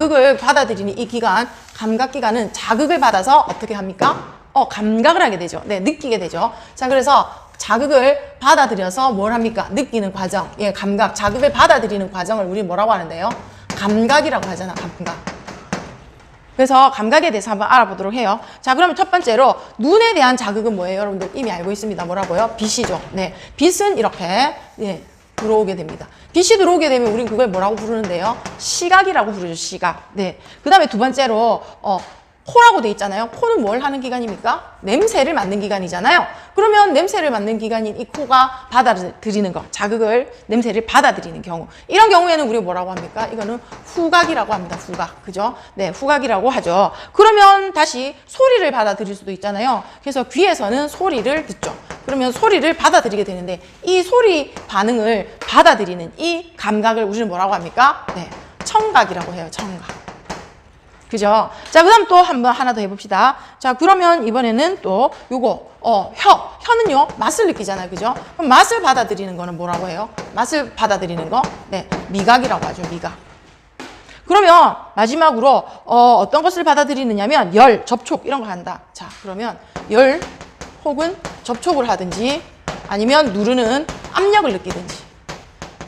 자극을 받아들이는 이 기관, 감각기관은 자극을 받아서 어떻게 합니까? 감각을 하게 되죠. 네, 느끼게 되죠. 자, 그래서 자극을 받아들여서 뭘 합니까? 느끼는 과정. 예, 감각, 자극을 받아들이는 과정을 우리 뭐라고 하는데요? 감각이라고 하잖아, 감각. 그래서 감각에 대해서 한번 알아보도록 해요. 자, 그러면 첫 번째로 눈에 대한 자극은 뭐예요? 여러분들 이미 알고 있습니다. 뭐라고요? 빛이죠. 네, 빛은 이렇게 들어오게 됩니다. 빛이 들어오게 되면 우린 그걸 뭐라고 부르는데요? 시각이라고 부르죠. 시각. 네. 그 다음에 두 번째로 코라고 돼 있잖아요. 코는 뭘 하는 기관입니까? 냄새를 맡는 기관이잖아요. 그러면 냄새를 맡는 기관인 이 코가 받아들이는 거, 자극을, 냄새를 받아들이는 경우. 이런 경우에는 우리가 뭐라고 합니까? 이거는 후각이라고 합니다. 후각. 그죠? 네, 후각이라고 하죠. 그러면 다시 소리를 받아들일 수도 있잖아요. 그래서 귀에서는 소리를 듣죠. 그러면 소리를 받아들이게 되는데 이 소리 반응을 받아들이는 이 감각을 우리는 뭐라고 합니까? 네, 청각이라고 해요. 청각. 그죠? 자, 그 다음 또 한번 하나 더 해봅시다. 자, 그러면 이번에는 또 요거, 혀는요, 맛을 느끼잖아요. 그죠? 그럼 맛을 받아들이는 거는 뭐라고 해요? 맛을 받아들이는 거? 네, 미각이라고 하죠. 미각. 그러면 마지막으로, 어떤 것을 받아들이느냐면 열, 접촉, 이런 거 한다. 자, 그러면 열 혹은 접촉을 하든지 아니면 누르는 압력을 느끼든지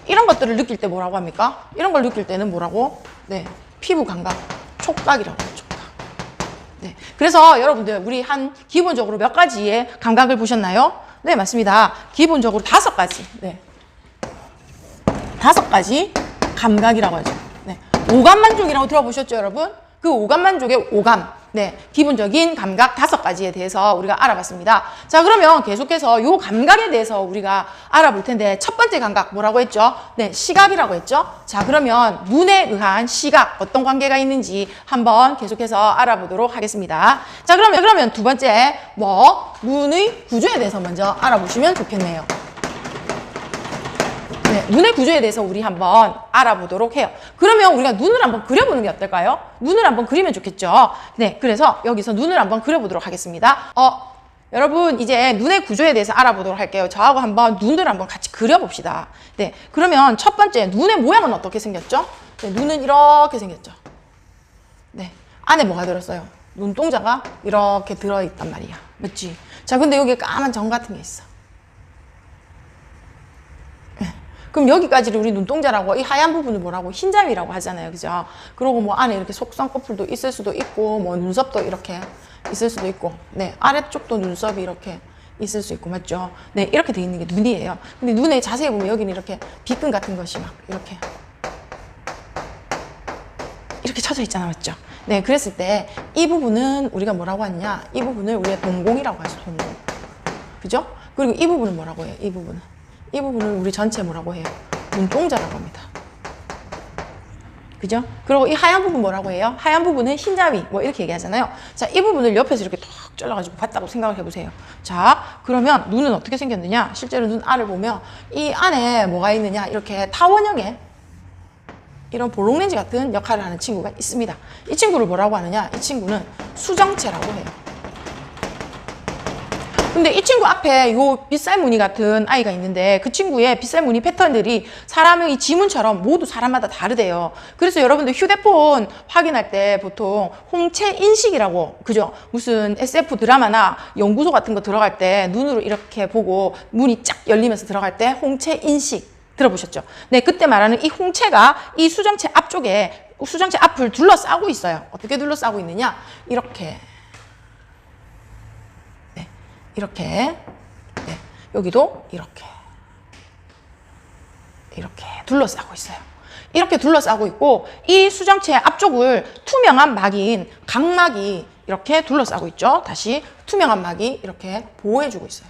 이런 것들을 느낄 때 뭐라고 합니까? 이런 걸 느낄 때는 뭐라고? 네, 피부 감각. 촉각이라고 해요. 촉각. 네. 그래서 여러분들 우리 기본적으로 몇 가지의 감각을 보셨나요? 네, 맞습니다. 기본적으로 5가지. 네. 5가지 감각이라고 하죠. 네. 오감만족이라고 들어보셨죠, 여러분? 그 오감만족의 오감. 네. 기본적인 감각 5가지에 대해서 우리가 알아봤습니다. 자, 그러면 계속해서 요 감각에 대해서 우리가 알아볼 텐데 첫 번째 감각 뭐라고 했죠? 네, 시각이라고 했죠? 자, 그러면 눈에 의한 시각 어떤 관계가 있는지 한번 계속해서 알아보도록 하겠습니다. 자, 그러면 두 번째 눈의 구조에 대해서 먼저 알아보시면 좋겠네요. 네, 눈의 구조에 대해서 우리 한번 알아보도록 해요. 그러면 우리가 눈을 한번 그려보는 게 어떨까요? 눈을 한번 그리면 좋겠죠. 네, 그래서 여기서 눈을 한번 그려보도록 하겠습니다. 여러분 이제 눈의 구조에 대해서 알아보도록 할게요. 저하고 한번 눈을 한번 같이 그려봅시다. 네, 그러면 첫 번째 눈의 모양은 어떻게 생겼죠? 네, 눈은 이렇게 생겼죠. 네, 안에 뭐가 들었어요? 눈동자가 이렇게 들어있단 말이야. 맞지? 자, 근데 여기 까만 점 같은 게 있어. 그럼 여기까지를 우리 눈동자라고, 이 하얀 부분을 뭐라고? 흰자위라고 하잖아요. 그죠? 그리고 뭐 안에 이렇게 속쌍꺼풀도 있을 수도 있고, 뭐 눈썹도 이렇게 있을 수도 있고, 네, 아래쪽도 눈썹이 이렇게 있을 수 있고, 맞죠? 네, 이렇게 돼 있는 게 눈이에요. 근데 눈에 자세히 보면 여기는 이렇게 빛끈 같은 것이 막 이렇게 쳐져 있잖아, 맞죠? 네, 그랬을 때 이 부분은 우리가 뭐라고 하느냐? 이 부분을 우리가 동공이라고 하죠, 동공. 그죠? 그리고 이 부분은 뭐라고 해요? 이 부분을 우리 전체 뭐라고 해요? 눈동자라고 합니다. 그죠? 그리고 이 하얀 부분 뭐라고 해요? 하얀 부분은 흰자위, 뭐 이렇게 얘기하잖아요. 자, 이 부분을 옆에서 이렇게 탁 잘라가지고 봤다고 생각을 해보세요. 자, 그러면 눈은 어떻게 생겼느냐? 실제로 눈 알을 보면 이 안에 뭐가 있느냐? 이렇게 타원형의 이런 볼록렌즈 같은 역할을 하는 친구가 있습니다. 이 친구를 뭐라고 하느냐? 이 친구는 수정체라고 해요. 근데 이 친구 앞에 요 빗살 무늬 같은 아이가 있는데 그 친구의 빗살 무늬 패턴들이 사람의 이 지문처럼 모두 사람마다 다르대요. 그래서 여러분들 휴대폰 확인할 때 보통 홍채 인식이라고, 그죠? 무슨 SF 드라마나 연구소 같은 거 들어갈 때 눈으로 이렇게 보고 문이 쫙 열리면서 들어갈 때 홍채 인식 들어보셨죠? 네, 그때 말하는 이 홍채가 이 수정체 앞쪽에, 수정체 앞을 둘러싸고 있어요. 어떻게 둘러싸고 있느냐? 이렇게. 이렇게, 네, 여기도 이렇게 둘러싸고 있어요. 이렇게 둘러싸고 있고 이 수정체 앞쪽을 투명한 막인 각막이 이렇게 둘러싸고 있죠. 다시 투명한 막이 이렇게 보호해주고 있어요.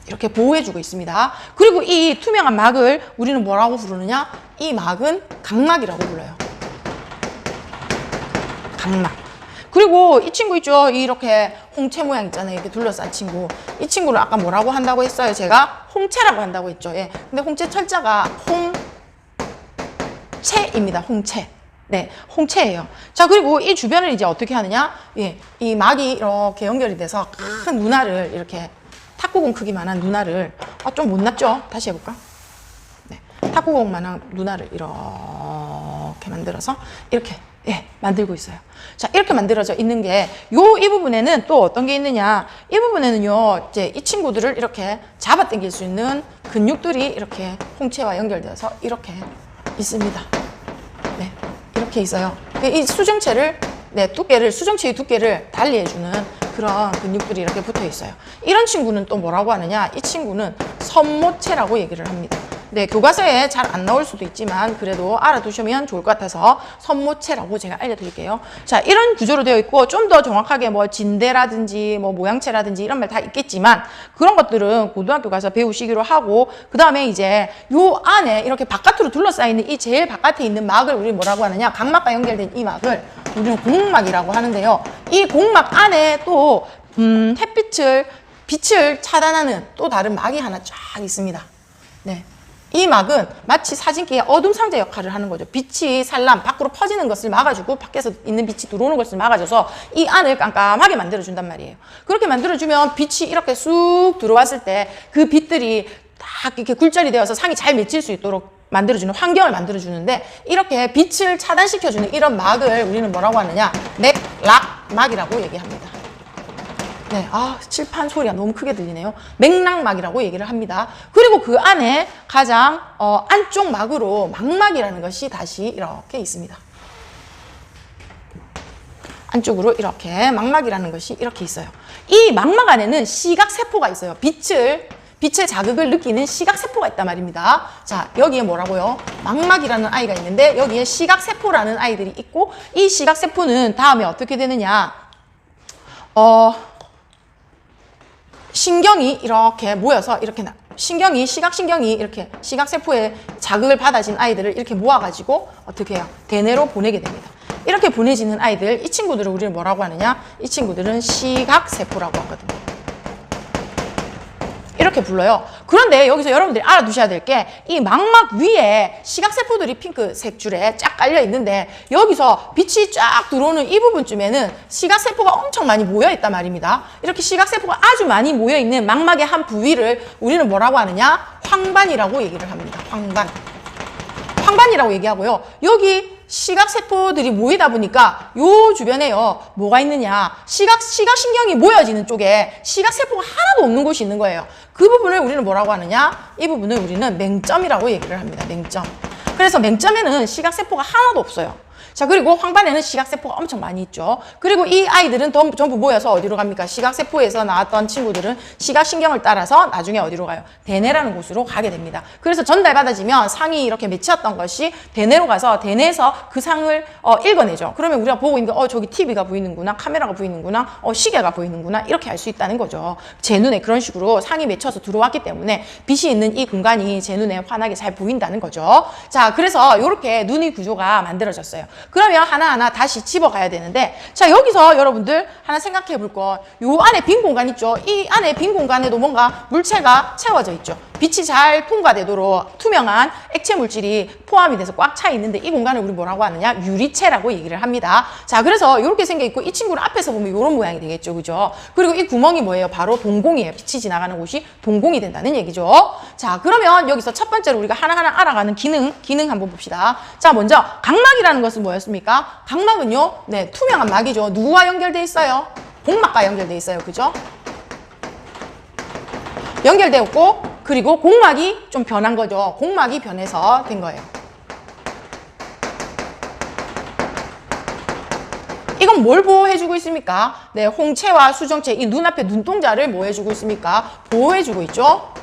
이렇게 보호해주고 있습니다. 그리고 이 투명한 막을 우리는 뭐라고 부르느냐? 이 막은 각막이라고 불러요. 각막. 그리고 이 친구 있죠? 이렇게 홍채 모양 있잖아요. 이렇게 둘러싼 친구. 이 친구를 아까 뭐라고 한다고 했어요? 제가 홍채라고 한다고 했죠. 예. 근데 홍채 철자가 홍채입니다. 홍채. 네, 홍채예요. 자, 그리고 이 주변을 이제 어떻게 하느냐? 예, 이 막이 이렇게 연결이 돼서 큰 눈알을 이렇게 탁구공 크기만한 눈알을 좀 못났죠? 다시 해볼까? 네, 탁구공만한 눈알을 이렇게 만들어서 이렇게 만들고 있어요. 자, 이렇게 만들어져 있는 게 이 부분에는 또 어떤 게 있느냐? 이 부분에는요, 이제 이 친구들을 이렇게 잡아당길 수 있는 근육들이 이렇게 홍채와 연결되어서 이렇게 있습니다. 네, 이렇게 있어요. 이 수정체를 수정체의 두께를 달리해주는 그런 근육들이 이렇게 붙어 있어요. 이런 친구는 또 뭐라고 하느냐? 이 친구는 선모체라고 얘기를 합니다. 네, 교과서에 잘 안 나올 수도 있지만 그래도 알아두시면 좋을 것 같아서 선모체라고 제가 알려드릴게요. 자, 이런 구조로 되어 있고 좀 더 정확하게 뭐 진대라든지 뭐 모양체라든지 이런 말 다 있겠지만 그런 것들은 고등학교 가서 배우시기로 하고 그 다음에 이제 요 안에 이렇게 바깥으로 둘러싸이는 이 제일 바깥에 있는 막을 우리 뭐라고 하느냐? 각막과 연결된 이 막을 우리는 공막이라고 하는데요. 이 공막 안에 또 빛을 차단하는 또 다른 막이 하나 쫙 있습니다. 네. 이 막은 마치 사진기의 어둠 상자 역할을 하는 거죠. 빛이 밖으로 퍼지는 것을 막아주고 밖에서 있는 빛이 들어오는 것을 막아줘서 이 안을 깜깜하게 만들어준단 말이에요. 그렇게 만들어주면 빛이 이렇게 쑥 들어왔을 때 그 빛들이 딱 이렇게 굴절이 되어서 상이 잘 맺힐 수 있도록 만들어주는 환경을 만들어주는데 이렇게 빛을 차단시켜주는 이런 막을 우리는 뭐라고 하느냐? 맥락막이라고 얘기합니다. 네, 칠판 소리가 너무 크게 들리네요. 맥락막이라고 얘기를 합니다. 그리고 그 안에 가장 안쪽 막으로 망막이라는 것이 다시 이렇게 있습니다. 안쪽으로 이렇게 망막이라는 것이 이렇게 있어요. 이 망막 안에는 시각세포가 있어요. 빛의 자극을 느끼는 시각세포가 있단 말입니다. 자, 여기에 뭐라고요? 망막이라는 아이가 있는데 여기에 시각세포라는 아이들이 있고 이 시각세포는 다음에 어떻게 되느냐? 신경이 이렇게 모여서 이렇게 시각신경이 이렇게 시각세포에 자극을 받아진 아이들을 이렇게 모아가지고 어떻게 해요? 대뇌로 보내게 됩니다. 이렇게 보내지는 아이들, 이 친구들을 우리는 뭐라고 하느냐? 이 친구들은 시각세포라고 하거든요. 이렇게 불러요. 그런데 여기서 여러분들이 알아두셔야 될 게 이 망막 위에 시각세포들이 핑크색 줄에 쫙 깔려 있는데 여기서 빛이 쫙 들어오는 이 부분쯤에는 시각세포가 엄청 많이 모여 있단 말입니다. 이렇게 시각세포가 아주 많이 모여 있는 망막의 한 부위를 우리는 뭐라고 하느냐? 황반이라고 얘기를 합니다. 황반이라고 얘기하고요. 여기 시각세포들이 모이다 보니까 요 주변에요, 뭐가 있느냐? 시각신경이 모여지는 쪽에 시각세포가 하나도 없는 곳이 있는 거예요. 그 부분을 우리는 뭐라고 하느냐? 이 부분을 우리는 맹점이라고 얘기를 합니다. 맹점. 그래서 맹점에는 시각세포가 하나도 없어요. 자, 그리고 황반에는 시각세포가 엄청 많이 있죠. 그리고 이 아이들은 전부 모여서 어디로 갑니까? 시각세포에서 나왔던 친구들은 시각신경을 따라서 나중에 어디로 가요? 대뇌라는 곳으로 가게 됩니다. 그래서 전달받아지면 상이 이렇게 맺혔던 것이 대뇌로 가서 대뇌에서 그 상을 읽어내죠. 그러면 우리가 보고 있는 게 저기 TV가 보이는구나, 카메라가 보이는구나, 시계가 보이는구나 이렇게 알 수 있다는 거죠. 제 눈에 그런 식으로 상이 맺혀서 들어왔기 때문에 빛이 있는 이 공간이 제 눈에 환하게 잘 보인다는 거죠. 자, 그래서 이렇게 눈의 구조가 만들어졌어요. 그러면 하나하나 다시 집어가야 되는데, 자, 여기서 여러분들 하나 생각해 볼 거, 요 안에 빈 공간 있죠? 이 안에 빈 공간에도 뭔가 물체가 채워져 있죠. 빛이 잘 통과되도록 투명한 액체 물질이 포함이 돼서 꽉 차 있는데 이 공간을 우리 뭐라고 하느냐? 유리체라고 얘기를 합니다. 자, 그래서 이렇게 생겨 있고 이 친구를 앞에서 보면 이런 모양이 되겠죠. 그죠? 그리고 이 구멍이 뭐예요? 바로 동공이에요. 빛이 지나가는 곳이 동공이 된다는 얘기죠. 자, 그러면 여기서 첫 번째로 우리가 하나하나 알아가는 기능 한번 봅시다. 자, 먼저 각막이라는 것은 뭐였습니까? 각막은요, 네, 투명한 막이죠. 누구와 연결돼 있어요? 공막과 연결돼 있어요. 그죠? 연결되었고, 그리고 공막이 좀 변한 거죠. 공막이 변해서 된 거예요. 이건 뭘 보호해주고 있습니까? 네, 홍채와 수정체, 이 눈앞에 눈동자를 뭐 해주고 있습니까? 보호해주고 있죠.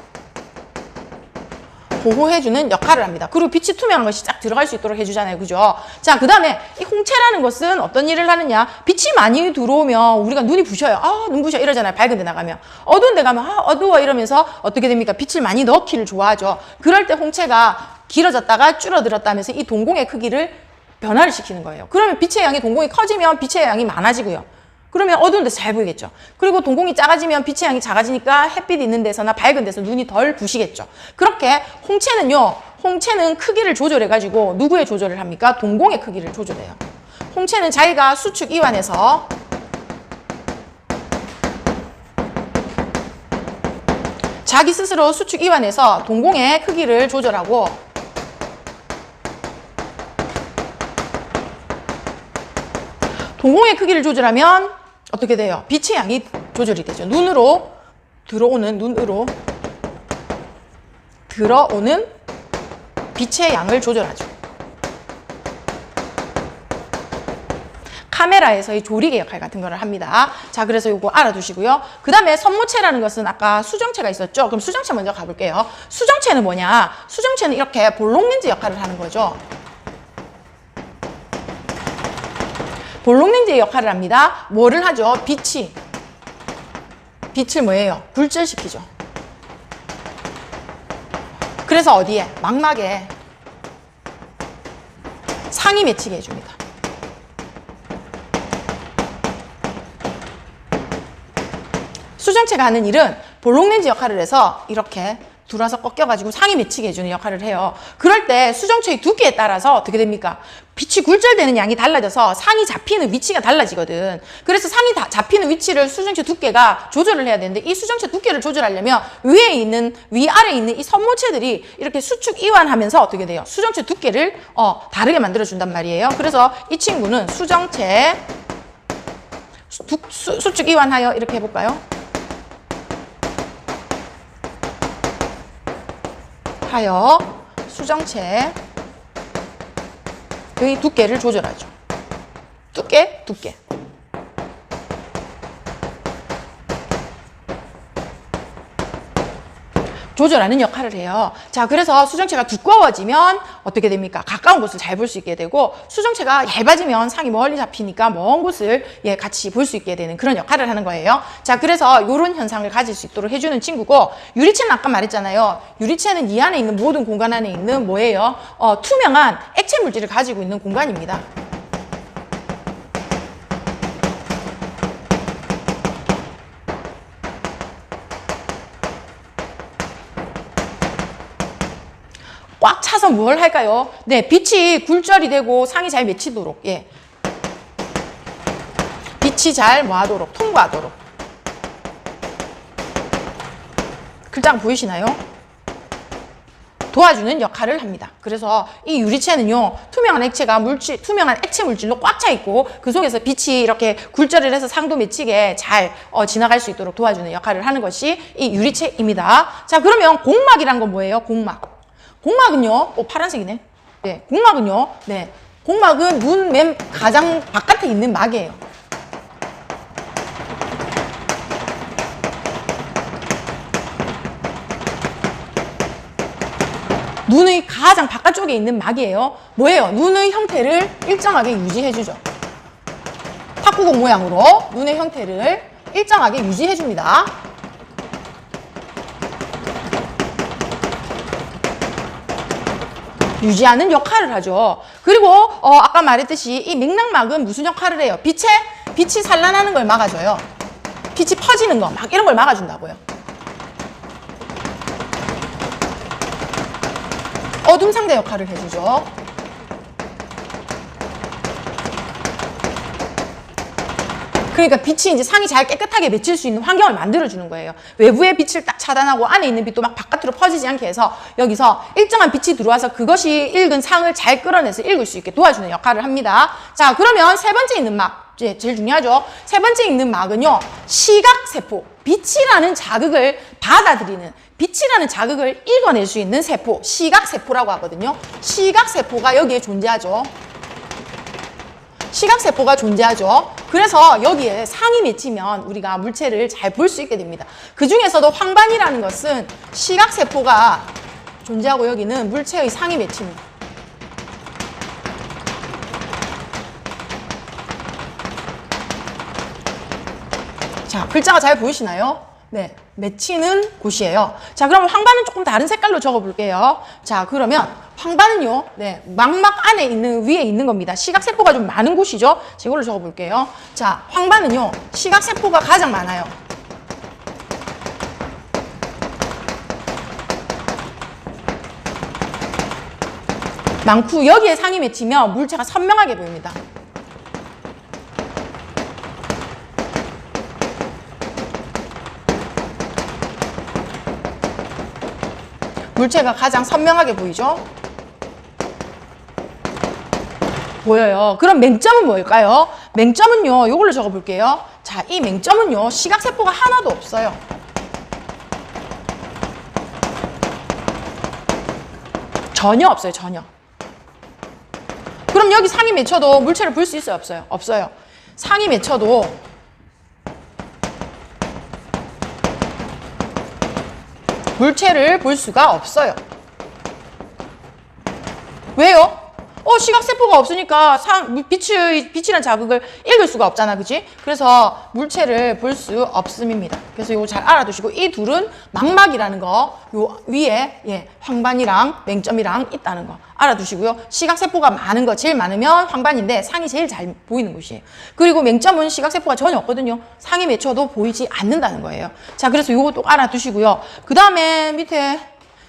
보호해주는 역할을 합니다. 그리고 빛이 투명한 것이 쫙 들어갈 수 있도록 해주잖아요. 그죠? 자, 그 다음에 이 홍채라는 것은 어떤 일을 하느냐? 빛이 많이 들어오면 우리가 눈이 부셔요. 눈 부셔 이러잖아요. 밝은 데 나가면. 어두운 데 가면 어두워 이러면서 어떻게 됩니까? 빛을 많이 넣기를 좋아하죠. 그럴 때 홍채가 길어졌다가 줄어들었다면서 이 동공의 크기를 변화를 시키는 거예요. 그러면 빛의 양이 동공이 커지면 빛의 양이 많아지고요. 그러면 어두운 데서 잘 보이겠죠. 그리고 동공이 작아지면 빛의 양이 작아지니까 햇빛 있는 데서나 밝은 데서 눈이 덜 부시겠죠. 그렇게 홍채는 크기를 조절해가지고 누구의 조절을 합니까? 동공의 크기를 조절해요. 홍채는 자기가 수축 이완해서 자기 스스로 수축 이완해서 동공의 크기를 조절하고 공공의 크기를 조절하면 어떻게 돼요? 빛의 양이 조절이 되죠. 눈으로 들어오는 빛의 양을 조절하죠. 카메라에서의 조리개 역할 같은 거를 합니다. 자, 그래서 이거 알아두시고요. 그 다음에 선모체라는 것은 아까 수정체가 있었죠? 그럼 수정체 먼저 가볼게요. 수정체는 뭐냐? 수정체는 이렇게 볼록렌즈 역할을 하는 거죠. 볼록렌즈의 역할을 합니다. 뭐를 하죠? 빛을 뭐예요? 굴절시키죠. 그래서 어디에? 망막에 상이 맺히게 해줍니다. 수정체가 하는 일은 볼록렌즈 역할을 해서 이렇게 둘러서 꺾여가지고 상이 맺히게 해주는 역할을 해요. 그럴 때 수정체의 두께에 따라서 어떻게 됩니까? 빛이 굴절되는 양이 달라져서 상이 잡히는 위치가 달라지거든. 그래서 상이 잡히는 위치를 수정체 두께가 조절을 해야 되는데 이 수정체 두께를 조절하려면 위아래에 있는 이 선모체들이 이렇게 수축 이완하면서 어떻게 돼요? 수정체 두께를 다르게 만들어준단 말이에요. 그래서 이 친구는 수정체 수축 이완하여 이렇게 해볼까요? 하여 수정체의 두께를 조절하죠. 두께. 조절하는 역할을 해요. 자, 그래서 수정체가 두꺼워지면 어떻게 됩니까? 가까운 곳을 잘 볼 수 있게 되고 수정체가 얇아지면 상이 멀리 잡히니까 먼 곳을 같이 볼 수 있게 되는 그런 역할을 하는 거예요. 자, 그래서 이런 현상을 가질 수 있도록 해주는 친구고 유리체는 아까 말했잖아요. 유리체는 이 안에 있는 모든 공간 안에 있는 뭐예요? 투명한 액체 물질을 가지고 있는 공간입니다. 꽉 차서 뭘 할까요? 네, 빛이 굴절이 되고 상이 잘 맺히도록, 빛이 잘 뭐하도록, 통과하도록. 글자가 보이시나요? 도와주는 역할을 합니다. 그래서 이 유리체는요, 투명한 액체 물질로 꽉 차 있고 그 속에서 빛이 이렇게 굴절을 해서 상도 맺히게 잘 지나갈 수 있도록 도와주는 역할을 하는 것이 이 유리체입니다. 자, 그러면 공막이란 건 뭐예요? 공막은요, 파란색이네. 네, 공막은 눈 맨 가장 바깥에 있는 막이에요. 눈의 가장 바깥쪽에 있는 막이에요. 뭐예요? 눈의 형태를 일정하게 유지해주죠. 탁구공 모양으로 눈의 형태를 일정하게 유지해줍니다. 유지하는 역할을 하죠. 그리고 아까 말했듯이 이 맥락막은 무슨 역할을 해요? 빛이 산란하는 걸 막아줘요. 빛이 퍼지는 거, 막 이런 걸 막아준다고요. 어둠 상대 역할을 해주죠. 그러니까 빛이 이제 상이 잘 깨끗하게 맺힐 수 있는 환경을 만들어주는 거예요. 외부의 빛을 딱 차단하고 안에 있는 빛도 막 바깥으로 퍼지지 않게 해서 여기서 일정한 빛이 들어와서 그것이 읽은 상을 잘 끌어내서 읽을 수 있게 도와주는 역할을 합니다. 자, 그러면 세 번째 있는 막, 제일 중요하죠. 세 번째 있는 막은요, 시각세포. 빛이라는 자극을 받아들이는, 빛이라는 자극을 읽어낼 수 있는 세포, 시각세포라고 하거든요. 시각세포가 여기에 존재하죠. 시각세포가 존재하죠. 그래서 여기에 상이 맺히면 우리가 물체를 잘 볼 수 있게 됩니다. 그 중에서도 황반이라는 것은 시각세포가 존재하고 여기는 물체의 상이 맺힙니다. 자, 글자가 잘 보이시나요? 네, 맺히는 곳이에요. 자, 그럼 황반은 조금 다른 색깔로 적어볼게요. 자, 그러면 황반은요, 네, 망막 안에 있는, 위에 있는 겁니다. 시각세포가 좀 많은 곳이죠? 이걸로 적어볼게요. 자, 황반은요, 시각세포가 가장 많아요. 많고, 여기에 상이 맺히면 물체가 선명하게 보입니다. 물체가 가장 선명하게 보이죠? 보여요. 그럼 맹점은 뭘까요? 맹점은요, 요걸로 적어볼게요. 자, 이 맹점은요, 시각세포가 하나도 없어요. 전혀 없어요, 전혀. 그럼 여기 상이 맺혀도 물체를 볼 수 있어요, 없어요? 없어요. 상이 맺혀도 물체를 볼 수가 없어요. 왜요? 시각세포가 없으니까 빛이란 자극을 읽을 수가 없잖아, 그지? 그래서 물체를 볼 수 없음입니다. 그래서 이거 잘 알아두시고, 이 둘은 망막이라는 거, 요 위에, 황반이랑 맹점이랑 있다는 거 알아두시고요. 시각세포가 많은 거, 제일 많으면 황반인데 상이 제일 잘 보이는 곳이에요. 그리고 맹점은 시각세포가 전혀 없거든요. 상이 맺혀도 보이지 않는다는 거예요. 자, 그래서 요거 또 알아두시고요. 그 다음에 밑에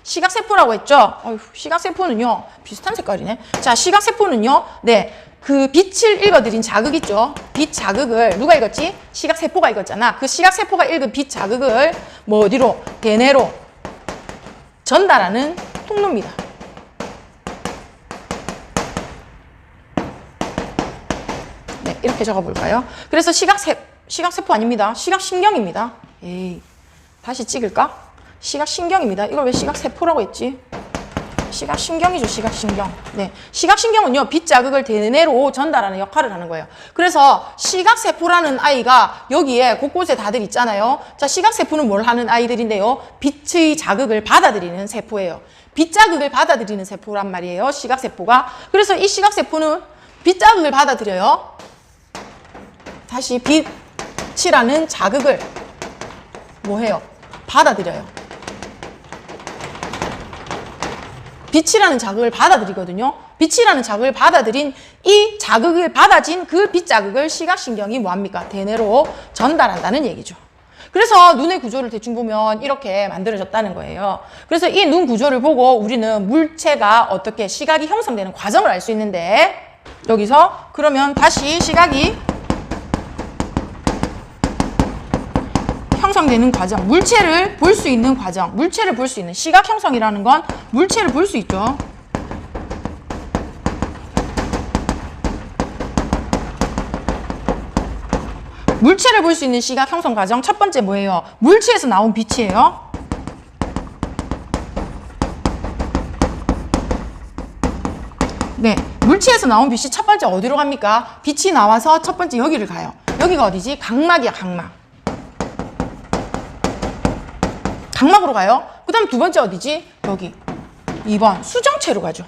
시각세포라고 했죠? 시각세포는요, 비슷한 색깔이네. 자, 시각세포는요, 네, 그 빛을 읽어드린 자극 있죠? 빛 자극을 누가 읽었지? 시각세포가 읽었잖아. 그 시각세포가 읽은 빛 자극을 뭐 어디로? 대뇌로 전달하는 통로입니다. 네, 이렇게 적어볼까요? 그래서 시각세포 아닙니다. 시각신경입니다. 에이, 다시 찍을까? 시각신경입니다. 이걸 왜 시각세포라고 했지? 시각신경이죠, 시각신경. 네. 시각신경은요, 빛 자극을 대뇌로 전달하는 역할을 하는 거예요. 그래서 시각세포라는 아이가 여기에 곳곳에 다들 있잖아요. 자, 시각세포는 뭘 하는 아이들인데요? 빛의 자극을 받아들이는 세포예요. 빛 자극을 받아들이는 세포란 말이에요, 시각세포가. 그래서 이 시각세포는 빛 자극을 받아들여요. 다시 빛이라는 자극을 뭐해요? 받아들여요. 빛이라는 자극을 받아들이거든요. 빛이라는 자극을 받아들인 이 자극을 받아진 그 빛 자극을 시각신경이 뭐합니까? 대뇌로 전달한다는 얘기죠. 그래서 눈의 구조를 대충 보면 이렇게 만들어졌다는 거예요. 그래서 이 눈 구조를 보고 우리는 물체가 어떻게 시각이 형성되는 과정을 알 수 있는데, 여기서 그러면 다시 시각이 형성되는 과정, 물체를 볼 수 있는 과정, 물체를 볼 수 있는 시각 형성이라는 건 물체를 볼 수 있죠. 물체를 볼 수 있는 시각 형성 과정 첫 번째 뭐예요? 물체에서 나온 빛이에요. 네, 물체에서 나온 빛이 첫 번째 어디로 갑니까? 빛이 나와서 첫 번째 여기를 가요. 여기가 어디지? 각막이야, 각막. 각막으로 가요. 그 다음 두 번째 어디지? 여기 2번 수정체로 가죠.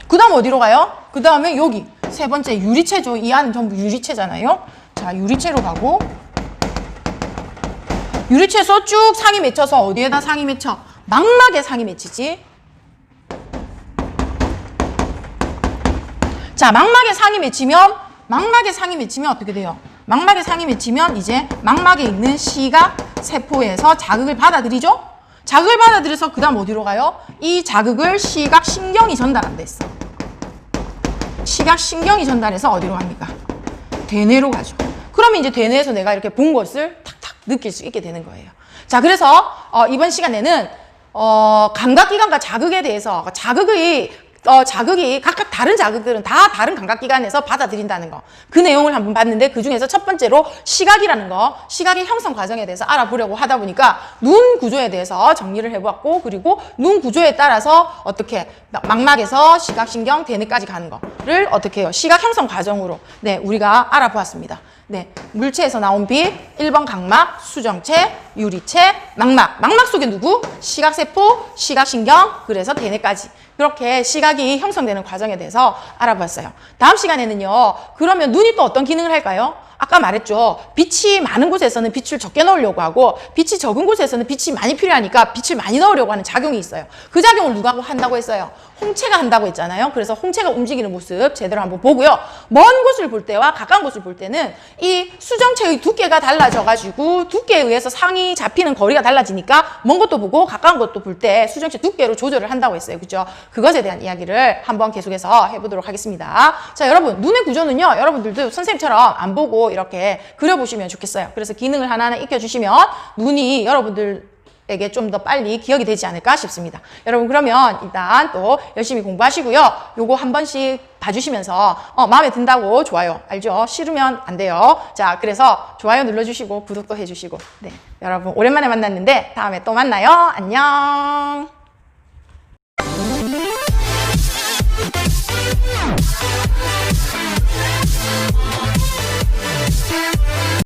그 다음 어디로 가요? 그 다음에 여기 세 번째 유리체죠. 이 안은 전부 유리체잖아요. 자, 유리체로 가고, 유리체에서 쭉 상이 맺혀서 어디에다 상이 맺혀? 망막에 상이 맺히지. 자, 망막에 상이 맺히면 어떻게 돼요? 망막에 상이 맺히면 이제 망막에 있는 시각 세포에서 자극을 받아들이죠? 자극을 받아들여서 그 다음 어디로 가요? 이 자극을 시각신경이 전달한다 했어. 시각신경이 전달해서 어디로 갑니까? 대뇌로 가죠. 그러면 이제 대뇌에서 내가 이렇게 본 것을 탁탁 느낄 수 있게 되는 거예요. 자, 그래서 이번 시간에는 감각기관과 자극에 대해서 자극이 각각 다른 자극들은 다 다른 감각기관에서 받아들인다는 거. 그 내용을 한번 봤는데 그 중에서 첫 번째로 시각이라는 거, 시각의 형성 과정에 대해서 알아보려고 하다 보니까 눈 구조에 대해서 정리를 해보았고, 그리고 눈 구조에 따라서 어떻게 망막에서 시각신경, 대뇌까지 가는 거를 어떻게 해요? 시각 형성 과정으로 네, 우리가 알아보았습니다. 네, 물체에서 나온 빛, 1번 각막, 수정체, 유리체, 망막. 망막 속에 누구? 시각세포, 시각신경, 그래서 대뇌까지. 그렇게 시각이 형성되는 과정에 대해서 알아봤어요. 다음 시간에는요, 그러면 눈이 또 어떤 기능을 할까요? 아까 말했죠. 빛이 많은 곳에서는 빛을 적게 넣으려고 하고, 빛이 적은 곳에서는 빛이 많이 필요하니까 빛을 많이 넣으려고 하는 작용이 있어요. 그 작용을 누가 한다고 했어요? 홍채가 한다고 했잖아요. 그래서 홍채가 움직이는 모습 제대로 한번 보고요. 먼 곳을 볼 때와 가까운 곳을 볼 때는 이 수정체의 두께가 달라져가지고 두께에 의해서 상이 잡히는 거리가 달라지니까 먼 것도 보고 가까운 것도 볼 때 수정체 두께로 조절을 한다고 했어요. 그죠? 그것에 대한 이야기를 한번 계속해서 해보도록 하겠습니다. 자, 여러분, 눈의 구조는요, 여러분들도 선생님처럼 안 보고 이렇게 그려보시면 좋겠어요. 그래서 기능을 하나하나 익혀주시면 눈이 여러분들 에게 좀 더 빨리 기억이 되지 않을까 싶습니다. 여러분 그러면 일단 또 열심히 공부하시고요. 요거 한 번씩 봐주시면서 마음에 든다고 좋아요. 알죠? 싫으면 안 돼요. 자, 그래서 좋아요 눌러주시고 구독도 해주시고 네, 여러분 오랜만에 만났는데 다음에 또 만나요. 안녕.